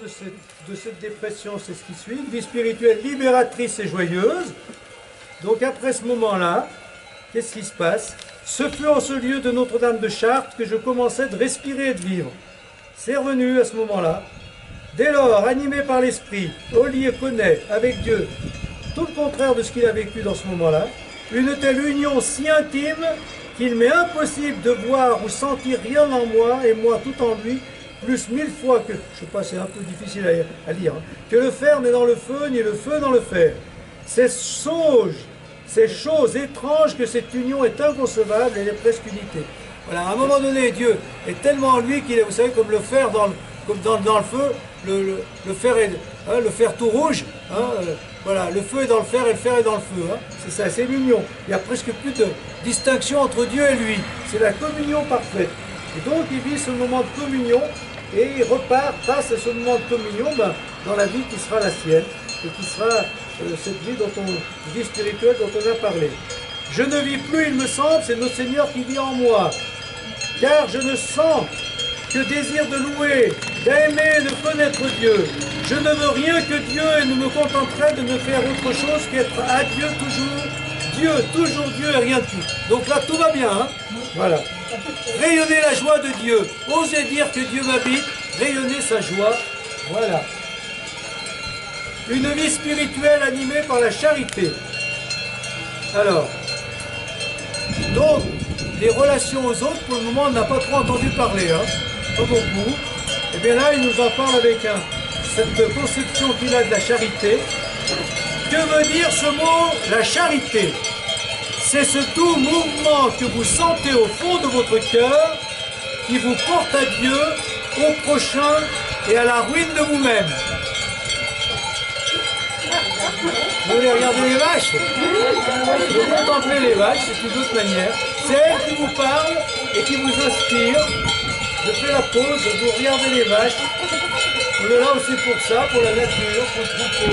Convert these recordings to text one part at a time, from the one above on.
de cette dépression, c'est ce qui suit. Une vie spirituelle libératrice et joyeuse. Donc après ce moment-là, qu'est-ce qui se passe? Ce fut en ce lieu de Notre-Dame de Chartres que je commençais de respirer et de vivre. C'est revenu à ce moment-là. Dès lors, animé par l'Esprit, Ollier connaît avec Dieu tout le contraire de ce qu'il a vécu dans ce moment-là, une telle union si intime qu'il m'est impossible de voir ou sentir rien en moi et moi tout en lui, plus 1000 fois que, je sais pas, c'est un peu difficile à lire, hein, que le fer n'est dans le feu, ni le feu dans le fer. Ces choses étranges que cette union est inconcevable et elle est presque unité. Voilà, à un moment donné, Dieu est tellement en lui qu'il est, vous savez, comme le fer dans le feu, le fer est, hein, le fer tout rouge, hein, voilà, le feu est dans le fer et le fer est dans le feu. Hein, c'est ça, c'est l'union. Il n'y a presque plus de distinction entre Dieu et lui. C'est la communion parfaite. Et donc il vit ce moment de communion et il repart face à ce moment de communion dans la vie qui sera la sienne et qui sera cette vie spirituelle dont on a parlé. Je ne vis plus, il me semble, c'est notre Seigneur qui vit en moi. Car je ne sens que désir de louer, d'aimer et de connaître Dieu. Je ne veux rien que Dieu et ne me contenterai de ne faire autre chose qu'être à Dieu toujours Dieu et rien de plus. Donc là tout va bien, hein, voilà. Rayonner la joie de Dieu, oser dire que Dieu m'habite, rayonner sa joie, voilà. Une vie spirituelle animée par la charité. Alors, donc, les relations aux autres, pour le moment, on n'a pas trop entendu parler, hein, pas beaucoup. Et bien là, il nous en parle avec cette conception qu'il a de la charité. Que veut dire ce mot, la charité? C'est ce doux mouvement que vous sentez au fond de votre cœur, qui vous porte à Dieu, au prochain et à la ruine de vous-même. Vous voulez regarder les vaches? Vous contemplez les vaches, c'est une autre manière. C'est elle qui vous parle et qui vous inspire. Je fais la pause, vous regardez les vaches. On est là aussi pour ça, pour la nature, pour le troupeau.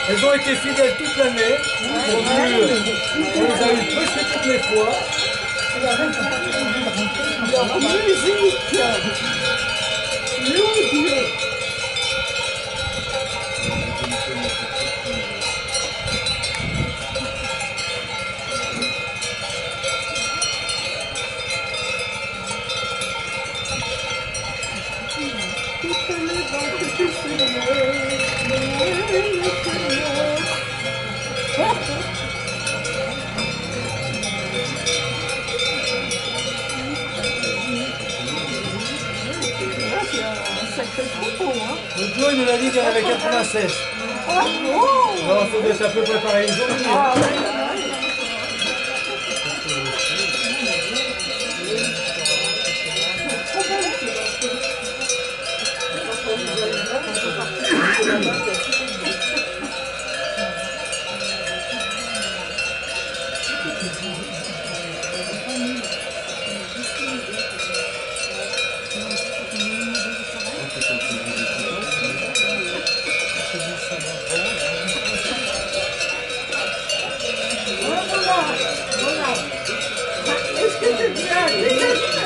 Elles ont été fidèles toute l'année. On les a eues presque toutes les fois. Leur musique. Mon Dieu. Le Joe il nous l'a dit qu'il y en avait 96. Alors ça peut préparer une journée. Est-ce que c'est bien?